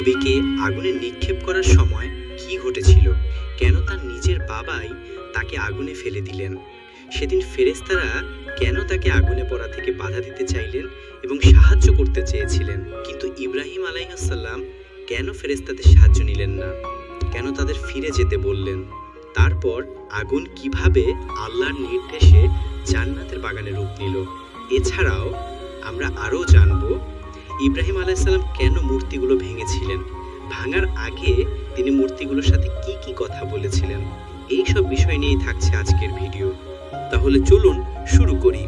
নবীকে আগুনে নিক্ষেপ করার সময় কি ঘটেছিল, কেন তার নিজের বাবাই তাকে আগুনে ফেলে দিলেন, সেদিন ফেরেশতারা কেন তাকে আগুনে পড়া থেকে বাধা দিতে চাইলেন এবং সাহায্য করতে চেয়েছিলেন, কিন্তু ইব্রাহিম আলাইহিসসালাম কেন ফেরেশতাদের সাহায্য নিলেন না, কেন তাদের ফিরে যেতে বললেন, তারপর আগুন কিভাবে আল্লাহর নির্দেশে জান্নাতের বাগানে রূপ নিল। এছাড়াও আমরা আরও জানব ইব্রাহিম আলাইহিসসালাম কেন মূর্তিগুলো ভেঙেছিলেন, ভাঙার আগে তিনি মূর্তিগুলোর সাথে কি কি কথা বলেছিলেন। এই সব বিষয় নিয়েই থাকছে আজকের ভিডিও। তাহলে চলুন শুরু করি।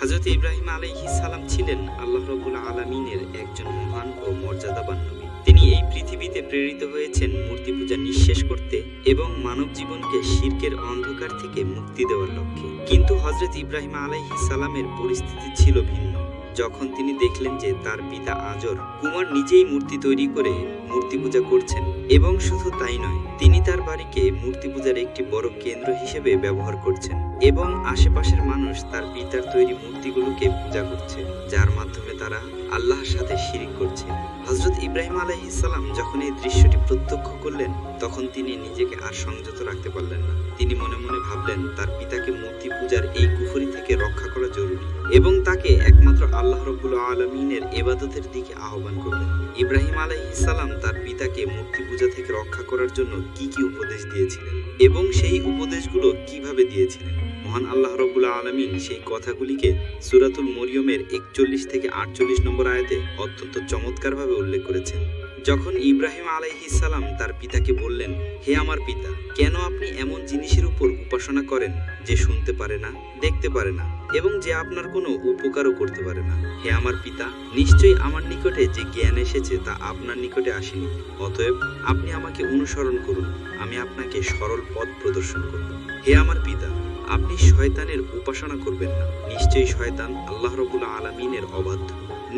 হযরত ইব্রাহিম আলাইহিস সালাম ছিলেন আল্লাহ রাব্বুল আলামিনের একজন মহান ও মর্যাদাবান নবী। তিনি এই পৃথিবীতে প্রেরিত হয়েছেন মূর্তি পূজা নিঃশেষ করতে এবং মানব জীবনকে শিরকের অন্ধকার থেকে মুক্তি দেওয়ার লক্ষ্যে। কিন্তু হযরত ইব্রাহিম আলাইহিস সালামের পরিস্থিতি ছিল ভিন্ন। যখন তিনি দেখলেন যে তার পিতা আজর কুমার নিজেই মূর্তি তৈরি করে মূর্তি পূজা করছেন, এবং শুধু তাই নয়, তিনি তার বাড়িকে মূর্তি পূজার একটি বড় কেন্দ্র হিসেবে ব্যবহার করছেন এবং আশেপাশের মানুষ তার পিতার তৈরি মূর্তিগুলোকে পূজা করছে, যার মাধ্যমে তারা আল্লাহর সাথে শিরিক করছে। হযরত ইব্রাহিম আলাইহিস সালাম যখন এই দৃশ্যটি প্রত্যক্ষ করলেন, তখন তিনি নিজেকে আর সংযত রাখতে পারলেন না। তিনি মনে মনে ভাবলেন তার পিতাকে মূর্তি পূজার এই কুফরি থেকে রক্ষা করা জরুরি এবং তাকে একমাত্র আল্লাহ রাব্বুল আলামিনের ইবাদতের দিকে আহ্বান করলেন। ইব্রাহিম আলাইহিস সালাম তার পিতাকে মূর্তি পূজা থেকে রক্ষা করার জন্য কি কি উপদেশ দিয়েছিলেন এবং সেই উপদেশগুলো কিভাবে দিয়েছিলেন, মহান আল্লাহ রাব্বুল আলামিন সেই কথাগুলিকে সূরাতুল মরিয়মের 41 থেকে 48 নম্বর আয়াতে অত্যন্ত চমৎকারভাবে উল্লেখ করেছেন। যখন ইব্রাহিম আলাইহিস সালাম তার পিতাকে বললেন, হে আমার পিতা, কেন আপনি এমন জিনিসের উপর উপাসনা করেন যে শুনতে পারে না, দেখতে পারে না এবং যে আপনার কোনো উপকারও করতে পারে না? হে আমার পিতা, নিশ্চয়ই আমার নিকটে যে জ্ঞান এসেছে তা আপনার নিকটে আসেনি। অতএব আপনি আমাকে অনুসরণ করুন, আমি আপনাকে সরল পথ প্রদর্শন করব। হে আমার পিতা, আপনি শয়তানের উপাসনা করবেন না, নিশ্চয়ই শয়তান আল্লাহ রাব্বুল আলামিনের অবাধ্য।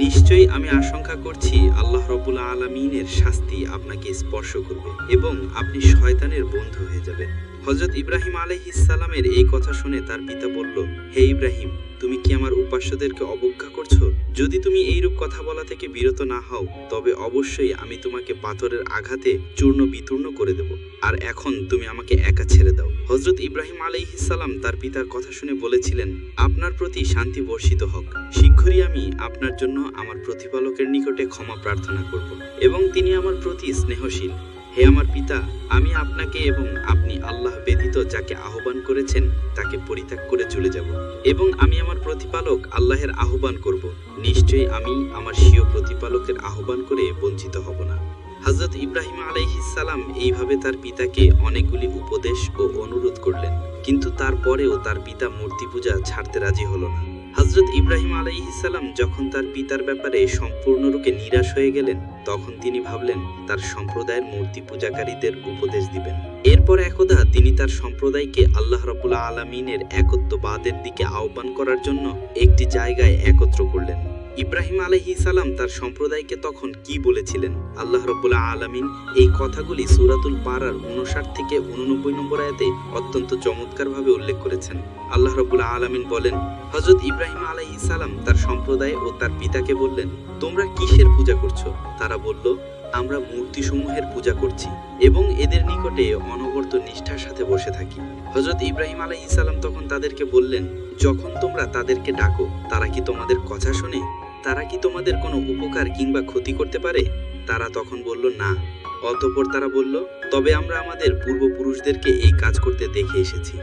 নিশ্চয়ই আমি আশঙ্কা করছি আল্লাহ রাব্বুল আলামিনের শাস্তি আপনাকে স্পর্শ করবে এবং আপনি শয়তানের বন্ধু হয়ে যাবেন। হযরত ইব্রাহিম আলাইহিস সালামের এই কথা শুনে তার পিতা বলল, হে ইব্রাহিম, তুমি কি আমার উপাস্যদেরকে অবজ্ঞা করছো? যদি তুমি এইরূপ কথা বলা থেকে বিরত না হও, তবে অবশ্যই আমি তোমাকে পাথরের আঘাতে চূর্ণ বিচূর্ণ করে দেব। আর এখন তুমি আমাকে একা ছেড়ে দাও। হযরত ইব্রাহিম আলাইহিস সালাম তার পিতার কথা শুনে বলেছিলেন, আপনার প্রতি শান্তি বর্ষিত হোক। শীঘ্রই আমি আপনার জন্য আমার প্রতিপালকের নিকটে ক্ষমা প্রার্থনা করব এবং তিনি আমার প্রতি স্নেহশীল। হে আমার পিতা, আমি আপনাকে এবং আপনি আল্লাহ ব্যতীত যাকে আহ্বান করেছেন তাকে পরিত্যাগ করে চলে যাব এবং আমি আমার প্রতিপালক আল্লাহের আহ্বান করব। নিশ্চয়ই আমি আমার স্বীয় প্রতিপালকের আহ্বান করে বঞ্চিত হব না। হযরত ইব্রাহিম আলাইহিস সালাম এইভাবে তার পিতাকে অনেকগুলি উপদেশ ও অনুরোধ করলেন, কিন্তু তারপরেও তার পিতা মূর্তি পূজা ছাড়তে রাজি হলো না। হযরত ইব্রাহিম আলাইহিস সালাম যখন তার পিতার ব্যাপারে সম্পূর্ণরূপে নিরাশ হয়ে গেলেন, তখন তিনি ভাবলেন তার সম্প্রদায়ের মূর্তি পূজাকারীদের উপদেশ দিবেন। এরপর একদা তিনি তার সম্প্রদায়কে আল্লাহ রাব্বুল আলামিনের একত্ববাদের দিকে আহ্বান করার জন্য একটি জায়গায় একত্র করলেন। ইব্রাহিম আলাইহিস সালাম তার সম্প্রদায়কে তখন কি বলেছিলেন, আল্লাহ রাব্বুল আলামিন এই কথাগুলি সূরাতুল বারার 59 থেকে 89 নম্বর আয়াতে অত্যন্ত চমৎকারভাবে উল্লেখ করেছেন। আল্লাহ রাব্বুল আলামিন বলেন, হযরত ইব্রাহিম আলাইহিস সালাম তার সম্প্রদায় ও তার পিতাকে বললেন, তোমরা কিসের পূজা করছো? তারা বলল, আমরা মূর্তিসমূহের পূজা করছি এবং এদের নিকটে অনবরত নিষ্ঠার সাথে বসে থাকি। হযরত ইব্রাহিম আলাইহিস সালাম তখন তাদেরকে বললেন, যখন তোমরা তাদেরকে ডাকো, তারা কি তোমাদের কথা শোনে? তারা কি তোমাদের কোনো উপকার কিংবা ক্ষতি করতে পারে? তারা তখন বলল, না। অতঃপর তারা বলল, তবে আমরা আমাদের পূর্বপুরুষদেরকে এই কাজ করতে দেখে এসেছি।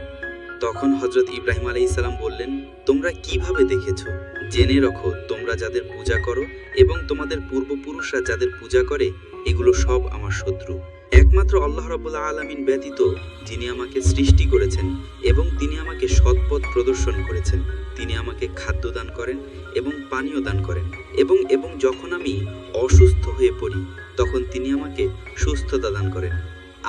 তখন হযরত ইব্রাহিম আলাইহিস সালাম বললেন, তোমরা কিভাবে দেখেছো? জেনে রাখো, তোমরা যাদের পূজা করো এবং তোমাদের পূর্বপুরুষরা যাদের পূজা করে, এগুলো সব আমার শত্রু। একমাত্র আল্লাহ রাব্বুল আলামিন ব্যতীত, যিনি আমাকে সৃষ্টি করেছেন এবং তিনি আমাকে সৎপথ প্রদর্শন করেছেন, তিনি আমাকে খাদ্য দান করেন এবং পানীয় দান করেন এবং যখন আমি অসুস্থ হয়ে পড়ি, তখন তিনি আমাকে সুস্থতা দান করেন।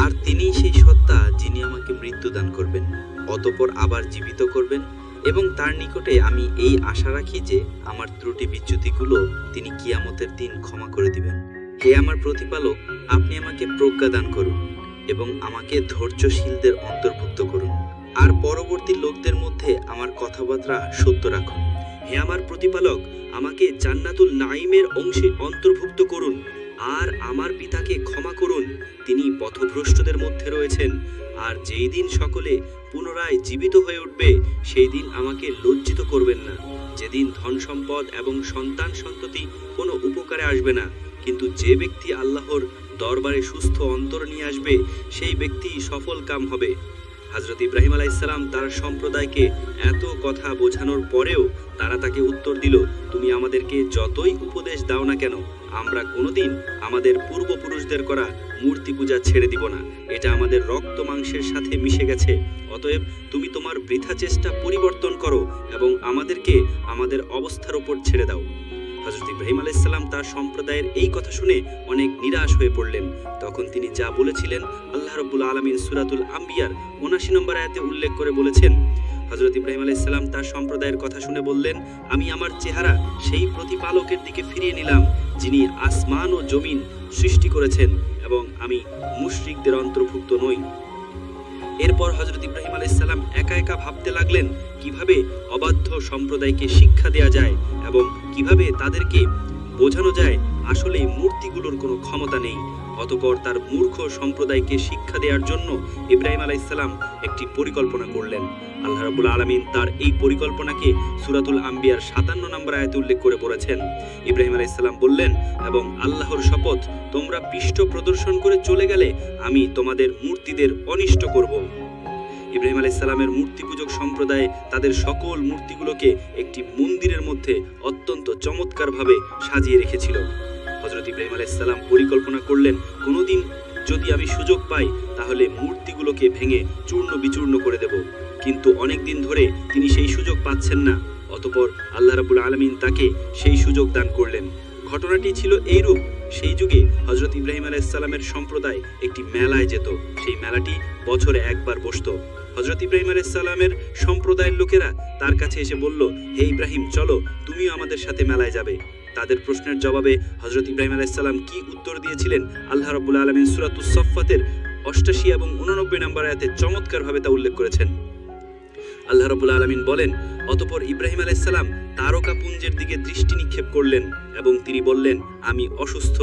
আর তিনিই সেই সত্তা যিনি আমাকে মৃত্যু দান করবেন, অতঃপর আবার জীবিত করবেন এবং তার নিকটে আমি এই আশা রাখি যে আমার ত্রুটি বিচ্যুতিগুলো তিনি কিয়ামতের দিন ক্ষমা করে দিবেন। হে আমার প্রতিপালক, আপনি আমাকে প্রজ্ঞা দান করুন এবং আমাকে ধৈর্যশীলদের অন্তর্ভুক্ত করুন, আর পরবর্তী লোকদের মধ্যে আমার কথাবার্তা সত্য রাখুন। হে আমার প্রতিপালক, আমাকে জান্নাতুল নাঈমের অংশে অন্তর্ভুক্ত করুন আর আমার পিতাকে ক্ষমা করুন, তিনি পথভ্রষ্টদের মধ্যে রয়েছেন। আর যেই দিন সকলে পুনরায় জীবিত হয়ে উঠবে সেই দিন আমাকে লজ্জিত করবেন না, যেদিন ধন সম্পদ এবং সন্তান সন্ততি কোনো উপকারে আসবে না, কিন্তু যে ব্যক্তি আল্লাহর দরবারে সুস্থ অন্তর নিয়ে আসবে সেই ব্যক্তি সফল কাম হবে। হযরত ইব্রাহিম আলাইহিসসালাম তার সম্প্রদায়কে এত কথা বোঝানোর পরেও তারা তাকে উত্তর দিল, তুমি আমাদেরকে যতই উপদেশ দাও না কেন, আমরা কোনোদিন আমাদের পূর্বপুরুষদের করা মূর্তি পূজা ছেড়ে দিব না। এটা আমাদের রক্ত মাংসের সাথে মিশে গেছে। অতএব তুমি তোমার বৃথা চেষ্টা পরিবর্তন করো এবং আমাদেরকে আমাদের অবস্থার উপর ছেড়ে দাও। হযরত ইব্রাহিম আলাইহিসসালাম তার সম্প্রদায়ের এই কথা শুনে অনেক নিরাশ হয়ে পড়লেন। তখন তিনি যা বলেছিলেন আল্লাহ রাব্বুল আলামিন সূরাতুল আম্বিয়ার ৭৯ নম্বর আয়াতে উল্লেখ করে বলেছেন। হযরত ইব্রাহিম আলাইহিসসালাম তার সম্প্রদায়ের কথা শুনে বললেন, আমি আমার চেহারা সেই প্রতিপালকের দিকে ফিরিয়ে নিলাম যিনি আসমান ও জমিন সৃষ্টি করেছেন, এবং আমি মুশরিকদের অন্তর্ভুক্ত নই। এরপর হযরত ইব্রাহিম আলাইহিসসালাম একা একা ভাবতে লাগলেন কিভাবে অবাধ্য সম্প্রদায়কে শিক্ষা দেয়া যায় এবং কিভাবে তাদেরকে বোঝানো যায় আসলে মূর্তিগুলোর কোনো ক্ষমতা নেই। অতঃপর তার মূর্খ সম্প্রদায়কে শিক্ষা দেওয়ার জন্য ইব্রাহিম আলাইহিসসালাম একটি পরিকল্পনা করলেন। আল্লাহ রাব্বুল আলামিন তার এই পরিকল্পনাকে সূরাতুল আম্বিয়ার ৫৭ নম্বর আয়াতে উল্লেখ করে বলেছেন। ইব্রাহিম আলাইহিসসালাম বললেন, এবং আল্লাহর শপথ, তোমরা পৃষ্ঠ প্রদর্শন করে চলে গেলে আমি তোমাদের মূর্তিদের অনিষ্ট করব। ইব্রাহিম আলাইহিসসালামের মূর্তি পূজক সম্প্রদায় তাদের সকল মূর্তিগুলোকে একটি মন্দিরের মধ্যে অত্যন্ত চমৎকারভাবে সাজিয়ে রেখেছিল। হযরত ইব্রাহিম আলাইহিসসালাম পরিকল্পনা করলেন, কোনোদিন যদি আমি সুযোগ পাই তাহলে মূর্তিগুলোকে ভেঙে চূর্ণ বিচূর্ণ করে দেব, কিন্তু অনেক দিন ধরে তিনি সেই সুযোগ পাচ্ছেন না। অতঃপর আল্লাহ রাব্বুল আলামিন তাকে সেই সুযোগ দান করলেন। ঘটনাটি ছিল এইরূপ, সেই যুগে হযরত ইব্রাহিম আলাইহিসসালামের সম্প্রদায় একটি মেলায় যেত। সেই মেলাটি বছরে একবার বসতো। হযরত ইব্রাহিম আলাইহিসসালামের সম্প্রদায়ের লোকেরা তার কাছে এসে বলল, হে ইব্রাহিম, চলো তুমিও আমাদের সাথে মেলায় যাবে। তাদের প্রশ্নের জবাবে হযরত ইব্রাহিম আলাইহিসসালাম কি উত্তর দিয়েছিলেন আল্লাহ রাব্বুল আলামিন সূরাতুস সাফফাতের ৮৮ এবং ৮৯ নম্বর আয়াতে চমৎকারভাবে তা উল্লেখ করেছেন। আল্লাহ রাব্বুল আলামিন বলেন, অতঃপর ইব্রাহিম আলাইহিসসালাম তারকাপুঞ্জের দিকে দৃষ্টি নিক্ষেপ করলেন এবং তিনি বললেন, আমি অসুস্থ।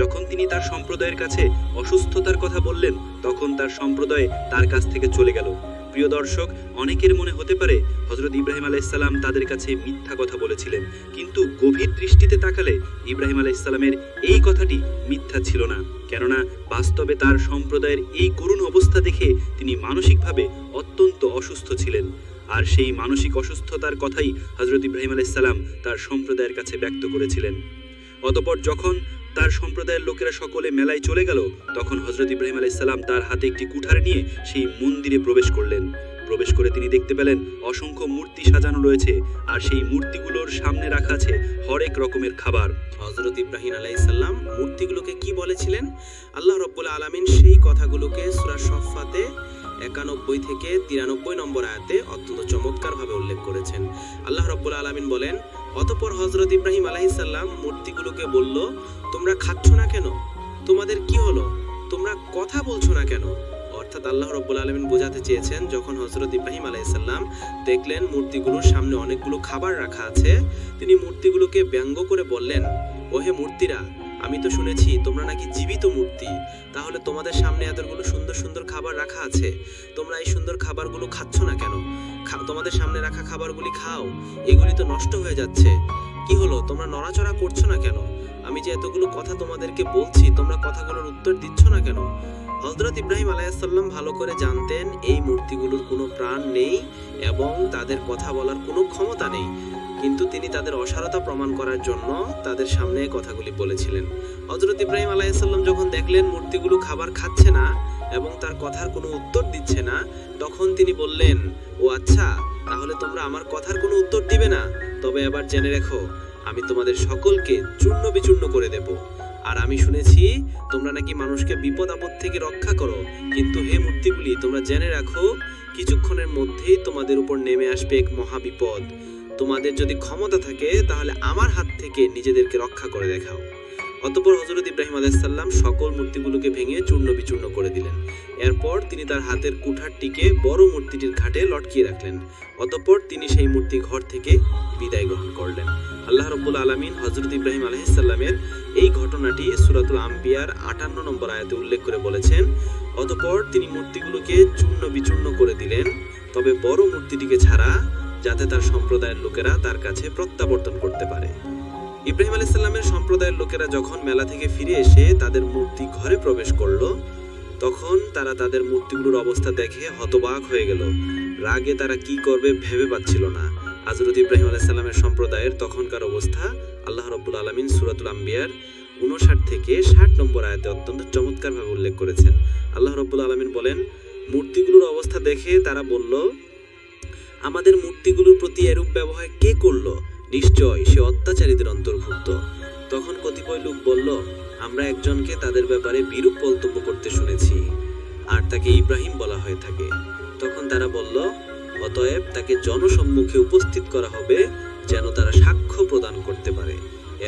যখন তিনি তার সম্প্রদায়ের কাছে অসুস্থতার কথা বললেন তখন তার সম্প্রদায় তার কাছ থেকে চলে গেল। প্রিয় দর্শক, অনেকের মনে হতে পারে হযরত ইব্রাহিম আলাইহিসসালাম তাদের কাছে মিথ্যা কথা বলেছিলেন, কিন্তু গভীর দৃষ্টিতে তাকালে ইব্রাহিম আলাইহিসসালামের এই কথাটি মিথ্যা ছিল না। কেননা বাস্তবে তার সম্প্রদায়ের এই করুণ অবস্থা দেখে তিনি মানসিকভাবে অত্যন্ত অসুস্থ ছিলেন। আর সেই মানসিক অসুস্থতার কথাই হযরত ইব্রাহিম আলাইহিসসালাম তার সম্প্রদায়ের কাছে ব্যক্ত করেছিলেন। অতঃপর যখন তার সম্প্রদায়ের লোকেরা সকলে মেলায় চলে গেল তখন হযরত ইব্রাহিম আলাইহিসসালাম তার হাতে একটি কুঠার নিয়ে সেই মন্দিরে প্রবেশ করলেন। প্রবেশ করে তিনি দেখতে পেলেন অসংখ্য মূর্তি সাজানো রয়েছে, আর সেই মূর্তিগুলোর সামনে রাখা আছে হরেক রকমের খাবার। হযরত ইব্রাহিম আলাইহিসসালাম মূর্তিগুলোকে কি বলেছিলেন, আল্লাহ রাব্বুল আলামিন সেই কথাগুলোকে সূরা সফফাতে ৯১ থেকে ৯৩ নম্বর আয়াতে অত্যন্ত চমৎকারভাবে উল্লেখ করেছেন। আল্লাহ রাব্বুল আলামিন বলেন, অতঃপর হযরত ইব্রাহিম আলাইহিসসালাম মূর্তিগুলোকে বলল, তোমরা খাচ্ছ না কেন? তোমাদের কি হলো? তোমরা কথা বলছো না কেন? অর্থাৎ আল্লাহ রাব্বুল আলামিন বোঝাতে চেয়েছেন, যখন হযরত ইব্রাহিম আলাইহিসসালাম দেখলেন মূর্তিগুলোর সামনে অনেকগুলো খাবার রাখা আছে, তিনি মূর্তিগুলোকে ব্যঙ্গ করে বললেন, ওহে মূর্তিরা, আমি তো শুনেছি তোমরা নাকি জীবিত মূর্তি, তাহলে তোমাদের সামনে এতগুলো সুন্দর সুন্দর খাবার রাখা আছে, তোমরা এই সুন্দর খাবারগুলো খাচ্ছ না কেন? তোমাদের সামনে রাখা খাবারগুলি খাও, এগুলি তো নষ্ট হয়ে যাচ্ছে। কি হলো, তোমরা নড়াচড়া করছো না কেন? আমি যে এতগুলো কথা তোমাদেরকে বলছি, তোমরা কথাগুলোর উত্তর দিচ্ছ না কেন? হযরত ইব্রাহিম আলাইহিসসালাম ভালো করে জানতেন এই মূর্তিগুলোর কোনো প্রাণ নেই এবং তাদের কথা বলার কোনো ক্ষমতা নেই, কিন্তু তিনি তাদের অসারতা প্রমাণ করার জন্য তাদের সামনে কথাগুলি বলেছিলেন। হযরত ইব্রাহিম আলাইহিসসালাম যখন দেখলেন মূর্তিগুলো খাবার খাচ্ছে না এবং তার কথার কোনো উত্তর দিচ্ছে না, তখন তিনি বললেন, ও আচ্ছা, তাহলে তোমরা আমার কথার কোনো উত্তর দিবে না? তবে এবার জেনে রেখো, আমি তোমাদের সকলকে চূর্ণ বিচূর্ণ করে দেব। আর আমি শুনেছি তোমরা নাকি মানুষকে বিপদ আপদ থেকে রক্ষা করো, কিন্তু হে মূর্তিগুলি, তোমরা জেনে রাখো কিছুক্ষণের মধ্যেই তোমাদের উপর নেমে আসবে এক মহাবিপদ। তোমাদের যদি ক্ষমতা থাকে তাহলে আমার হাত থেকে নিজেদেরকে রক্ষা করে দেখাও। অতঃপর হযরত ইব্রাহিম আলাইহিস সালাম সকল মূর্তিগুলোকে ভেঙে চূর্ণ বিচূর্ণ করে দিলেন। এরপর তিনি তার হাতের কুঠারটিকে বড় মূর্তিটির ঘাটে লটকিয়ে রাখলেন। অতঃপর তিনি সেই মূর্তি ঘর থেকে বিদায় গ্রহণ করলেন। আল্লাহ রাব্বুল আলামিন হযরত ইব্রাহিম আলাইহিস সালামের এই ঘটনাটি সূরাতুল আম্বিয়ার 58 নম্বর আয়াতে উল্লেখ করে বলেছেন, অতঃপর তিনি মূর্তিগুলোকে চূর্ণ বিচূর্ণ করে দিলেন, তবে বড় মূর্তিটিকে ছাড়া, যাতে তার সম্প্রদায়ের লোকেরা তার কাছে প্রত্যাবর্তন করতে পারে। ইব্রাহিম আলাইহিস সালামের সম্প্রদায়ের লোকেরা যখন মেলা থেকে ফিরে এসে তাদের মূর্তি ঘরে প্রবেশ করলো, তখন তারা তাদের মূর্তিগুলোর অবস্থা দেখে হতবাক হয়ে গেল। রাগে তারা কি করবে ভেবে পাচ্ছিল না। হযরত ইব্রাহিম আলাইহিস সালামের সম্প্রদায়ের তখনকার অবস্থা আল্লাহ রাব্বুল আলামিন সূরাতুল আম্বিয়ার 59 থেকে 60 নম্বর আয়াতে অত্যন্ত চমৎকারভাবে উল্লেখ করেছেন। আল্লাহ রাব্বুল আলামিন বলেন, মূর্তিগুলোর অবস্থা দেখে তারা বলল, আমাদের মূর্তিগুলোর প্রতি এরূপ ব্যবহার কে করলো? নিশ্চয় সে অত্যাচারীদের অন্তর্ভুক্ত। তখন কতিপয় লোক বলল, আমরা একজনকে তাদের ব্যাপারে বিরূপ মন্তব্য করতে শুনেছি, আর তাকে ইব্রাহিম বলা হয়ে থাকে। তখন তারা বলল, অতএব তাকে জনসম্মুখে উপস্থিত করা হবে, যেন তারা সাক্ষ্য প্রদান করতে পারে।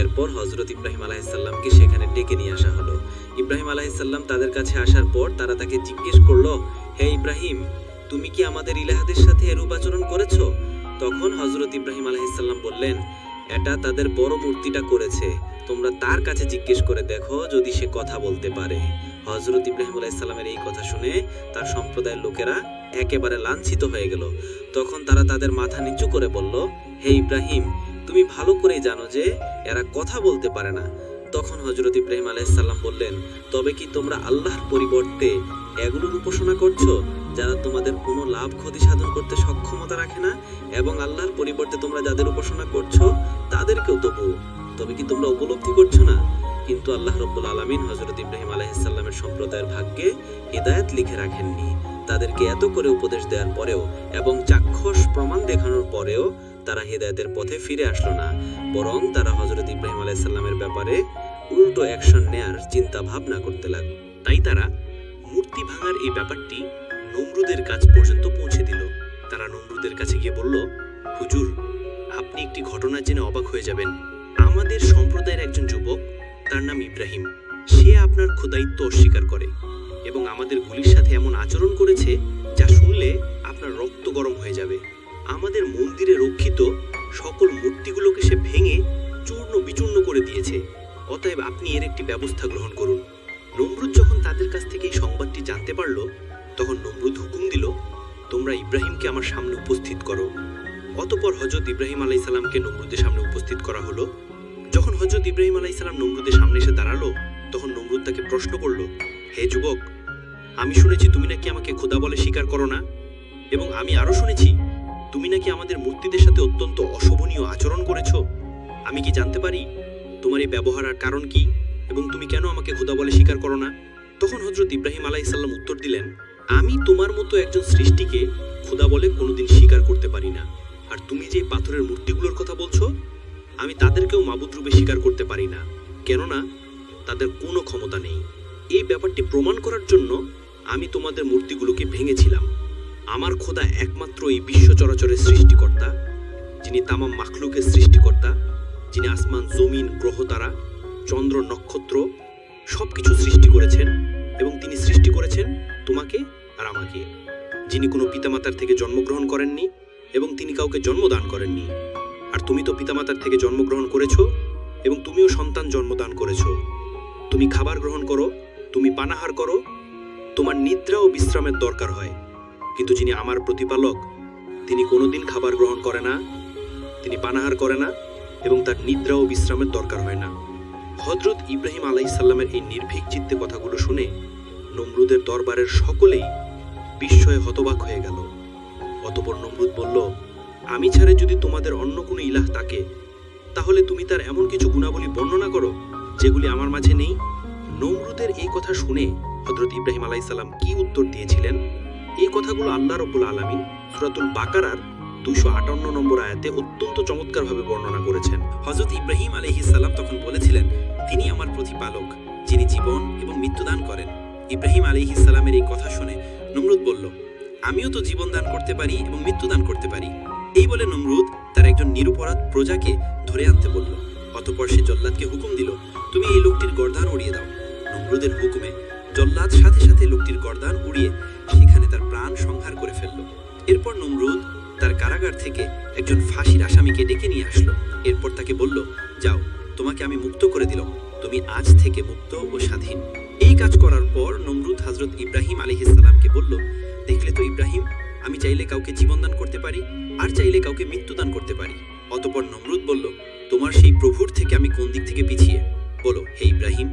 এরপর হযরত ইব্রাহিম আলাইহিস সালামকে সেখানে ডেকে নিয়ে আসা হলো। ইব্রাহিম আলাইহিস সালাম তাদের কাছে আসার পর তারা তাকে জিজ্ঞেস করলো, হে ইব্রাহিম, তুমি কি আমাদের ইলাহদের সাথে এরূপ আচরণ করেছো? তখন হযরত ইব্রাহিম আলাইহিস সালাম বললেন, এটা তাদের বড় মূর্তিটা করেছে, তোমরা তার কাছে জিজ্ঞেস করে দেখো যদি সে কথা বলতে পারে। হযরত ইব্রাহিম আলাইহিস সালামের এই কথা শুনে তার সম্প্রদায়ের লোকেরা একেবারে লাঞ্ছিত হয়ে গেল। তখন তারা তাদের মাথা নিচু করে বলল, হে ইব্রাহিম, তুমি ভালো করেই জানো যে এরা কথা বলতে পারে না। তখন হযরত ইব্রাহিম আলাইহিস সালাম বললেন, তবে কি তোমরা আল্লাহর পরিবর্তে এগুলোর উপাসনা করছো, যারা তোমাদের কোনো লাভ ক্ষতি সাধন করতে সক্ষমতা রাখে না, এবং আল্লাহর পরিবর্তে তোমরা যাদের উপাসনা করছো তাদেরকেও তবে কি তোমরা উপলব্ধি করছো না? কিন্তু আল্লাহ রাব্বুল আলামিন হযরত ইব্রাহিম আলাইহিস সালামের সম্প্রদায়ের ভাগ্যে হিদায়াত লিখে রাখেননি। তাদেরকে এত করে উপদেশ দেওয়ার পরেও এবং চাক্ষুষ প্রমাণ দেখানোর পরেও তারা হিদায়াতের পথে ফিরে আসলো না, বরং তারা হযরত ইব্রাহিম আলাইহিস সালামের ব্যাপারে উল্টো অ্যাকশন নেয়ার চিন্তা ভাবনা করতে লাগলো। তাই তারা মূর্তি ভাঙার এই ব্যাপারটি নমরুদের কাছ পর্যন্ত পৌঁছে দিল। তারা নমরুদের কাছে গিয়ে বলল, হুজুর, আপনি একটি ঘটনা জেনে অবাক হয়ে যাবেন। আমাদের সম্প্রদায়ের একজন যুবক, তার নাম ইব্রাহিম, সে আপনার খোদাইত্ব অস্বীকার করে এবং আমাদের গুলির সাথে এমন আচরণ করেছে যা শুনলে আপনার রক্ত গরম হয়ে যাবে। আমাদের মন্দিরে রক্ষিত সকল মূর্তিগুলোকে সে ভেঙে চূর্ণ বিচূর্ণ করে দিয়েছে। অতএব আপনি এর একটি ব্যবস্থা গ্রহণ করুন। নমরুদ যখন তাদের কাছ থেকে এই সংবাদটি জানতে পারল, তখন নমরুদ হুকুম দিল, তোমরা ইব্রাহিমকে আমার সামনে উপস্থিত করো। অতঃপর হযরত ইব্রাহিম আলাইহিস সালামকে নমরুদের সামনে উপস্থিত করা হলো। যখন হযরত ইব্রাহিম আলাইহিস সালাম নমরুদের সামনে এসে দাঁড়ালো, তখন নমরুদ তাকে প্রশ্ন করল, হে যুবক, আমি শুনেছি তুমি নাকি আমাকে খোদা বলে স্বীকার করো না, এবং আমি আরো শুনেছি তুমি নাকি আমাদের মূর্তিদের সাথে অত্যন্ত অশোভনীয় আচরণ করেছো। আমি কি জানতে পারি তোমার এই ব্যবহার আর কারণ কি, এবং তুমি কেন আমাকে খোদা বলে স্বীকার করো না? তখন হযরত ইব্রাহিম আলাইহিস সালাম উত্তর দিলেন, আমি তোমার মতো একজন সৃষ্টিকে খোদা বলে কোনোদিন স্বীকার করতে পারি না, আর তুমি যে পাথরের মূর্তিগুলোর কথা বলছো, আমি তাদেরকেও মাবুদ রূপে স্বীকার করতে পারি না, কেননা তাদের কোনো ক্ষমতা নেই। এই ব্যাপারটি প্রমাণ করার জন্য আমি তোমাদের মূর্তিগুলোকে ভেঙেছিলাম। আমার খোদা একমাত্র এই বিশ্ব চরাচরের সৃষ্টিকর্তা, যিনি তামাম মাখলুকের সৃষ্টিকর্তা, যিনি আসমান, জমিন, গ্রহ, তারা, চন্দ্র, নক্ষত্র সবকিছু সৃষ্টি করেছেন, এবং তিনি সৃষ্টি করেছেন তোমাকে আর আমাকে, যিনি কোনো পিতামাতার থেকে জন্মগ্রহণ করেননি এবং তিনি কাউকে জন্মদান করেননি। আর তুমি তো পিতামাতার থেকে জন্মগ্রহণ করেছো এবং তুমিও সন্তান জন্মদান করেছো। তুমি খাবার গ্রহণ করো, তুমি পানাহার করো, তোমার নিদ্রা ও বিশ্রামের দরকার হয়। কিন্তু যিনি আমার প্রতিপালক, তিনি কোনোদিন খাবার গ্রহণ করে না, তিনি পানাহার করে না, এবং তার নিদ্রা ও বিশ্রামের দরকার হয় না। হযরত ইব্রাহিম আলাইহিস সালামের এই নির্ভীক চিত্তে কথাগুলো শুনে নমরুদের দরবারের সকলেই বিস্ময়ে হতবাক হয়ে গেল। অতঃপর নমরুদ বলল, আমি ছাড়া যদি তোমাদের অন্য কোনো ইলাহ থাকে, তাহলে তুমি তার এমন কিছু গুণাবলী বর্ণনা করো যেগুলি আমার মাঝে নেই। নমরুদের এই কথা শুনে হযরত ইব্রাহিম আলাইহিস সালাম কি উত্তর দিয়েছিলেন, এই কথাগুলো আল্লাহ রাব্বুল আলামিন সূরাতুল বাকারার 258 নম্বর আয়াতে অত্যন্ত চমৎকারভাবে বর্ণনা করেছেন। হযরত ইব্রাহিম আলাইহিস সালাম তখন বলেছিলেন, তিনি আমার প্রতিপালক, যিনি জীবন এবং মৃত্যু দান করেন। ইব্রাহিম আলাইহিস সালামের এই কথা শুনে নমরুদ বলল, আমিও তো জীবন দান করতে পারি এবং মৃত্যু দান করতে পারি। এই বলে নমরুদ তার একজন নিরপরাধ প্রজাকে ধরে আনতে বলল। অতঃপর সে জল্লাদকে হুকুম দিল, তুমি এই লোকটির গর্দান উড়িয়ে দাও। নমরুদের হুকুমে জল্লাদ সাথে সাথে লোকটির গর্দান উড়িয়ে সেখানে তার প্রাণ সংহার করে ফেলল। এরপর নমরুদ তার কারাগার থেকে একজন ফাঁসির আসামিকে ডেকে নিয়ে আসলো। এরপর তাকে বলল, যাও, তোমাকে আমি মুক্ত করে দিলাম, তুমি আজ থেকে মুক্ত ও স্বাধীন। এই কাজ করার পর নমরুদ হযরত ইব্রাহিম আলাইহিস সালামকে বলল, দেখলে তো ইব্রাহিম, আমি চাইলে কাউকে জীবন দান করতে পারি, আর চাইলে কাউকে মৃত্যু দান করতে পারি। অতঃপর নমরুদ বলল, তোমার সেই প্রভুর থেকে আমি কোন দিক থেকে পিছিয়ে? বলো হে ইব্রাহিম।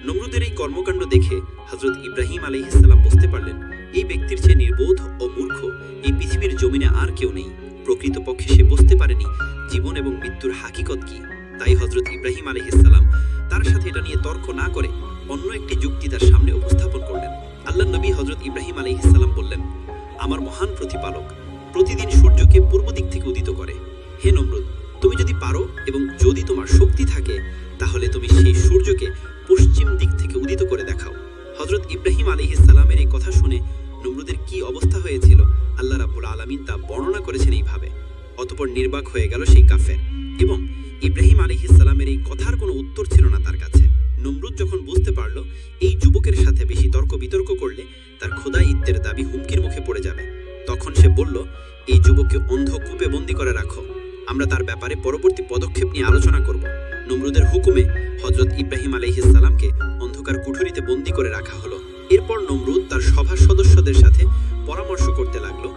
নমরুদের এই কর্মকাণ্ড দেখে হযরত ইব্রাহিম আলাইহিস সালাম বুঝতে পারলেন, এই ব্যক্তির চেয়ে নির্বোধ ও মূর্খ এই পৃথিবীর জমিনে আর কেউ নেই। প্রকৃতপক্ষে সে বুঝতে পারেনি জীবন এবং মৃত্যুর হাকিকত কি। তাই হযরত ইব্রাহিম আলাইহিস সালাম তার সাথে এটা নিয়ে তর্ক না করে অন্য একটি যুক্তি তার সামনে উপস্থাপন করলেন। আল্লাহর নবী হযরত ইব্রাহিম আলাইহিস সালাম বললেন, আমার মহান প্রতিপালক প্রতিদিন সূর্যকে পূর্ব দিক থেকে উদিত করে। হে নমরুদ, তুমি যদি পারো এবং যদি তোমার শক্তি থাকে, তাহলে তুমি সেই সূর্যকে পশ্চিম দিক থেকে উদিত করে দেখাও। হযরত ইব্রাহিম আলাইহিস সালামের এই কথা শুনে নমরুদের কি অবস্থা হয়েছিল আল্লাহ রাব্বুল আলামিন তা বর্ণনা করেছেন এইভাবে। অতঃপর নির্বাক হয়ে গেল সেই কাফের, এবং ইব্রাহিম আলাইহিস সালামের এই কথার কোনো উত্তর ছিল না তার কাছে। নমরুদ যখন বুঝতে পারল এই যুবকের সাথে বেশি তর্ক বিতর্ক করলে তার খোদাইত্বের দাবি হুমকির মুখে পড়ে যাবে, তখন সে বলল, এই যুবককে অন্ধকূপে বন্দী করে রাখো, আমরা তার ব্যাপারে পরবর্তী পদক্ষেপ নিয়ে আলোচনা করব। নমরুদের হুকুমে হযরত ইব্রাহিম আলাইহিস সালামকে অন্ধকার কুঠুরিতে বন্দী করে রাখা হলো। এরপর নমরুদ তার সভার সদস্যদের সাথে পরামর্শ করতে লাগলো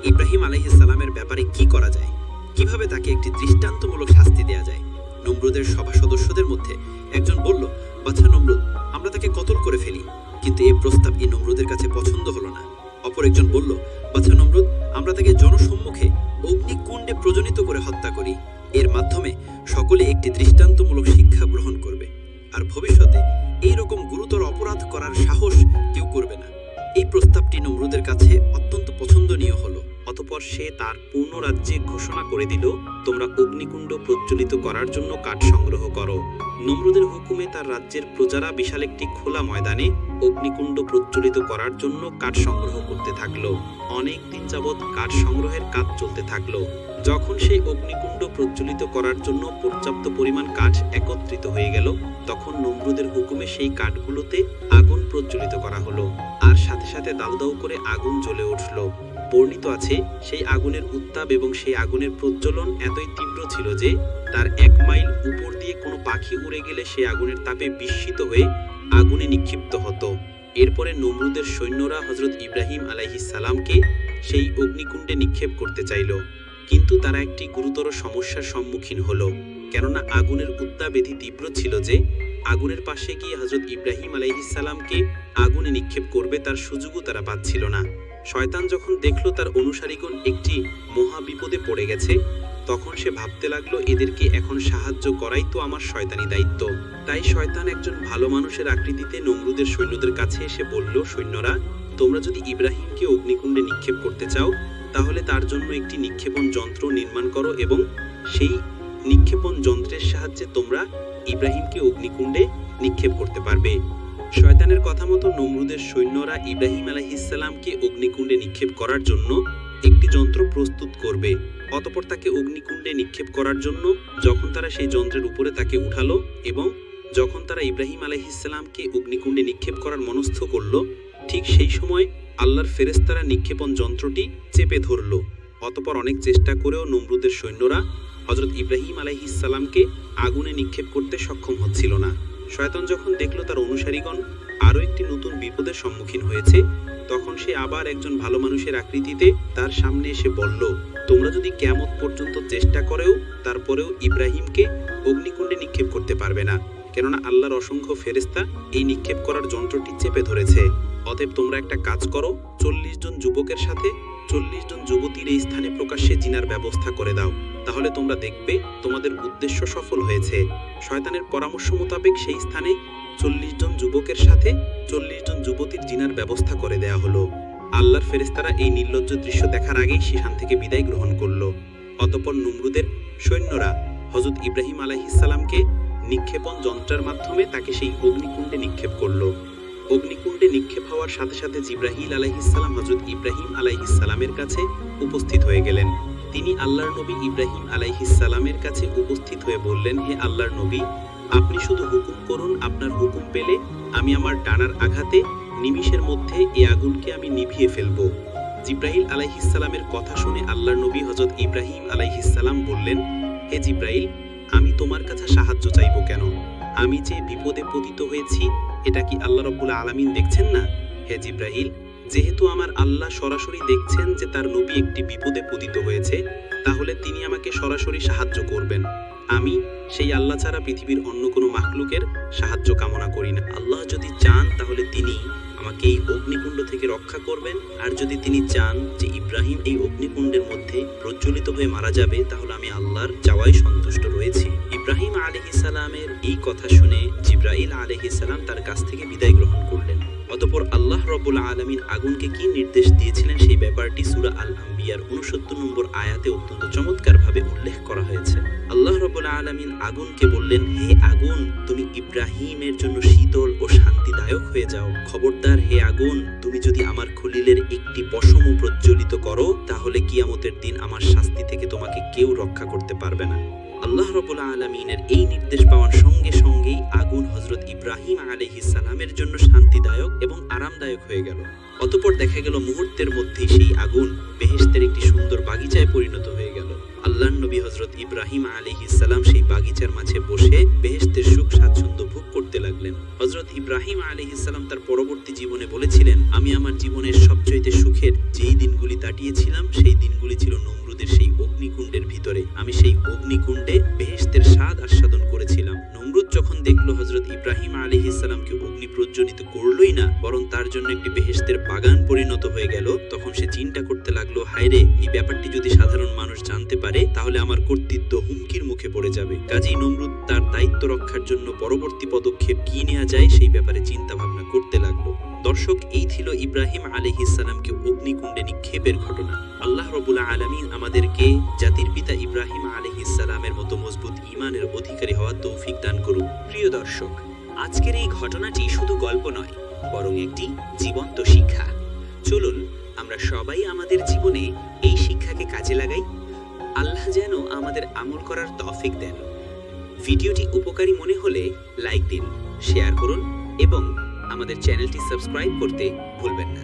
ইব্রাহিম আলাইহিস সালামের ব্যাপারে কি করা যায়, কিভাবে তাকে একটি দৃষ্টান্তমূলক শাস্তি দেয়া যায়। নমরুদের সভা সদস্যদের মধ্যে একজন বলল, বাচ্চা নমরুদ, আমরা তাকে কতল করে ফেলি। কিন্তু এই প্রস্তাব এই নমরুদের কাছে পছন্দ হলো না। অপর একজন বলল, বাচ্চা নমরুদ, আমরা তাকে জনসম্মুখে অগ্নিকুণ্ডে প্রজনিত করে হত্যা করি। এর মাধ্যমে সকলে একটি দৃষ্টান্তমূলক শিক্ষা গ্রহণ করবে, আর ভবিষ্যতে এই রকম গুরুতর অপরাধ করার সাহস কেউ করবে না। এই প্রস্তাবটি নমরুদের কাছে অত্যন্ত পছন্দনীয় হলো। অতঃপর সে তার পূর্ণ রাজ্যে ঘোষণা করে দিল, তোমরা অগ্নিকুণ্ড প্রজ্বলিত করার জন্য কাঠ সংগ্রহ করো। নমরুদের হুকুমে তার রাজ্যের প্রজারা বিশাল একটি খোলা ময়দানে অগ্নিকুণ্ড প্রজ্বলিত করার জন্য কাঠ সংগ্রহ করতে থাকলো। অনেক দিন যাবৎ কাঠ সংগ্রহের কাজ চলতে থাকলো। যখন সেই অগ্নিকুণ্ড প্রজ্বলিত করার জন্য পর্যাপ্ত পরিমাণ কাঠ একত্রিত হয়ে গেল, তখন নমরুদের হুকুমে সেই কাঠগুলোতে আগুন প্রজ্বলিত করা হলো, আর সাথে সাথে দাউ দাউ করে আগুন জ্বলে উঠল। বর্ণিত আছে, সেই আগুনের উত্তাপ এবং সেই আগুনের প্রজ্বলন এতই তীব্র ছিল যে তার 1 মাইল উপর দিয়ে কোনো পাখি উড়ে গেলে সেই আগুনের তাপে বিস্মিত হয়ে আগুনে নিক্ষিপ্ত হতো। এরপরে নমরুদের সৈন্যরা হযরত ইব্রাহিম আলাইহিস সালামকে সেই অগ্নিকুণ্ডে নিক্ষেপ করতে চাইল, কিন্তু তারা একটি গুরুতর সমস্যার সম্মুখীন হলো, কেননা আগুনের উত্তাপ এত তীব্র ছিল যে আগুনের পাশে গিয়ে হযরত ইব্রাহিম আলাইহিস সালামকে আগুনে নিক্ষেপ করবে তার সুযোগও তারা পাচ্ছিল না। শয়তান যখন দেখল তার অনুসারীগণ একটি মহা বিপদে পড়ে গেছে, তখন সে ভাবতে লাগলো, এদেরকে এখন সাহায্য করাই তো আমার শয়তানি দায়িত্ব। তাই শয়তান একজন ভালো মানুষের আকৃতিতে নমরুদের সৈন্যদের কাছে এসে বলল, সৈন্যরা, তোমরা যদি ইব্রাহিমকে অগ্নিকুণ্ডে নিক্ষেপ করতে চাও, তাহলে তার জন্য একটি নিক্ষেপণ যন্ত্র নির্মাণ করো, এবং সেই নিক্ষেপণ যন্ত্রের সাহায্যে তোমরা ইব্রাহিমকে অগ্নিকুণ্ডে নিক্ষেপ করতে পারবে। শয়তানের কথা মতো নমরুদের সৈন্যরা ইব্রাহিম আলাইহিস সালামকে অগ্নিকুণ্ডে নিক্ষেপ করার জন্য একটি যন্ত্র প্রস্তুত করবে। অতঃপর তাকে অগ্নিকুণ্ডে নিক্ষেপ করার জন্য যখন তারা সেই যন্ত্রের উপরে তাকে উঠালো, এবং যখন তারা ইব্রাহিম আলাইহিস সালামকে অগ্নিকুণ্ডে নিক্ষেপ করার মনস্থ করল, ঠিক সেই সময় আল্লাহর ফেরেশতারা নিক্ষেপণ যন্ত্রটি চেপে ধরল। অতঃপর অনেক চেষ্টা করেও নমরুদের সৈন্যরা হযরত ইব্রাহিম আলাইহিস সালামকে আগুনে নিক্ষেপ করতে সক্ষম হচ্ছিল না। শয়তান যখন দেখল তার অনুসারীগণ আরও একটি নতুন বিপদের সম্মুখীন হয়েছে, তখন সে আবার একজন ভালো মানুষের আকৃতিতে তার সামনে এসে বলল, তোমরা যদি কিয়ামত পর্যন্ত চেষ্টা করেও তারপরেও ইব্রাহিমকে অগ্নিকুণ্ডে নিক্ষেপ করতে পারবে না, কেননা আল্লাহর অসংখ্য ফেরেশতা এই নিক্ষেপ করার যন্ত্রটি চেপে ধরেছে। অতএব তোমরা একটা কাজ করো, 40 জন যুবকের সাথে 40 জন যুবতীর এই স্থানে প্রকাশ্যে জিনার ব্যবস্থা করে দাও, তাহলে তোমরা দেখবে তোমাদের উদ্দেশ্য সফল হয়েছে। শয়তানের পরামর্শ মোতাবেক সেই স্থানে 40 জন যুবকের সাথে 40 জন যুবতীর জিনার ব্যবস্থা করে দেয়া হলো। আল্লাহর ফেরেশতারা এই নির্লজ্জ দৃশ্য দেখার আগেই সেখান থেকে বিদায় গ্রহণ করলো। অতঃপর নমরুদের সৈন্যরা হযরত ইব্রাহিম আলাইহিস সালামকে নিক্ষেপণ যন্ত্রের মাধ্যমে তাকে সেই অগ্নিকুণ্ডে নিক্ষেপ করলো। অগ্নিকুণ্ডে নিক্ষেপ হওয়ার সাথে সাথে জিবরাইল আলাইহিস সালাম হযরত ইব্রাহিম আলাইহিস সালামের কাছে উপস্থিত হয়ে গেলেন। তিনি আল্লাহর নবী ইব্রাহিম আলাইহিস সালামের কাছে উপস্থিত হয়ে বললেন, হে আল্লাহর নবী, আপনি শুধু হুকুম করুন, আপনার হুকুম পেলে আমি আমার ডানার আঘাতে নিমিষের মধ্যে এই আগুনকে আমি নিভিয়ে ফেলবো। জিব্রাইল আলাইহিসসালামের কথা শুনে আল্লাহর নবী হযরত ইব্রাহিম আলাইহিসসালাম বললেন, হে জিব্রাইল, আমি তোমার কাছে সাহায্য চাইবো কেন? আমি যে বিপদে পতিত হয়েছি এটা কি আল্লাহ রাব্বুল আলামিন দেখছেন না? হে জিব্রাইল, যেহেতু আমার আল্লাহ সরাসরি দেখছেন যে তার নবী একটি বিপদে পতিত হয়েছে, তাহলে তিনি আমাকে সরাসরি সাহায্য করবেন। আমি সেই আল্লাহ ছাড়া পৃথিবীর অন্য কোনো মাখলুকের সাহায্য কামনা করি না। আল্লাহ যদি চান তাহলে তিনি আমাকে এই অগ্নিকুণ্ড থেকে রক্ষা করবেন, আর যদি তিনি চান যে ইব্রাহিম এই অগ্নিকুণ্ডের মধ্যে প্রজ্বলিত হয়ে মারা যাবে, তাহলে আমি আল্লাহর চাওয়ায় সন্তুষ্ট রয়েছি। ইব্রাহিম আলাইহিস সালামের এই কথা শুনে জিব্রাইল আলাইহিস সালাম তার কাছ থেকে বিদায় গ্রহণ করলেন। অতঃপর আল্লাহ রাব্বুল আলামিন আগুনকে কি নির্দেশ দিয়েছিলেন সেই ব্যাপারটি সূরা আল আম্বিয়ার 69 নম্বর আয়াতে অত্যন্ত চমৎকারভাবে উল্লেখ করা হয়েছে। আল্লাহ রাব্বুল আলামিন আগুনকে বললেন, হে আগুন, তুমি ইব্রাহিমের জন্য শীতল ও শান্তিদায়ক হয়ে যাও। খবরদার হে আগুন, তুমি যদি আমার খলিলের একটি পশম প্রজ্বলিত করো, তাহলে কিয়ামতের দিন আমার শাস্তি থেকে তোমাকে কেউ রক্ষা করতে পারবে না। আল্লাহ রাব্বুল আলামিনের এই নির্দেশ পাওয়ার সঙ্গে সঙ্গেই আগুন হযরত ইব্রাহিম আলাইহিস সালামের জন্য শান্তিদায়ক এবং আরামদায়ক হয়ে গেল। অতঃপর দেখা গেল মুহূর্তের মধ্যেই সেই আগুন বেহেশতের একটি সুন্দর বাগিচায় পরিণত হয়ে গেল। আল্লাহর নবী হযরত ইব্রাহিম আলাইহিস সালাম সেই বাগিচার মাঝে বসে বেহেশতের সুখ স্বাচ্ছন্দ্য ভোগ করতে লাগলেন। হযরত ইব্রাহিম আলাইহিস সালাম তার পরবর্তী জীবনে বলেছিলেন, আমি আমার জীবনের সবচেয়ে সুখের যেই দিনগুলি কাটিয়েছিলাম সেই দিনগুলি ছিল নমরুদের সেই অগ্নিকুণ্ডের ভিতরে। আমি সেই অগ্নিকুণ্ডে বেহেশতের স্বাদ আস্বাদন করেছিলাম। নমরুদ যখন দেখলো হযরত ইব্রাহিম আলাইহিস সালামকে অগ্নি প্রজ্বলিত করলোই না, বরং তার জন্য একটি বেহেশতের বাগান পরিণত হয়ে গেল, তখন সে চিন্তা করতে লাগলো, হায়রে, এই ব্যাপারটি যদি সাধারণ মানুষ জানতে পারে তাহলে আমার কর্তৃত্ব হুমকির মুখে পড়ে যাবে। কাজেই নমরুদ তার দায়িত্ব রক্ষার জন্য পরবর্তী পদক্ষেপ কি নেওয়া যায় সেই ব্যাপারে চিন্তা ভাবনা করতে লাগলো। দর্শক, এই ছিল ইব্রাহিম আলাইহিস সালামকে অগ্নিকুণ্ডে নিক্ষেপের ঘটনা। আল্লাহ রাব্বুল আলামিন আমাদেরকে জাতির পিতা ইব্রাহিম আলাইহিস সালামের মতো মজবুত ঈমানের অধিকারী হওয়ার তৌফিক দান করুন। প্রিয় দর্শক, আজকের এই ঘটনাটি শুধু গল্প নয়, বরং একটি জীবন্ত শিক্ষা। চলুন আমরা সবাই আমাদের জীবনে এই শিক্ষাকে কাজে লাগাই। আল্লাহ যেন আমাদের আমল করার তৌফিক দেন। ভিডিওটি উপকারী মনে হলে লাইক দিন, শেয়ার করুন এবং আমাদের চ্যানেলটি সাবস্ক্রাইব করতে ভুলবেন না।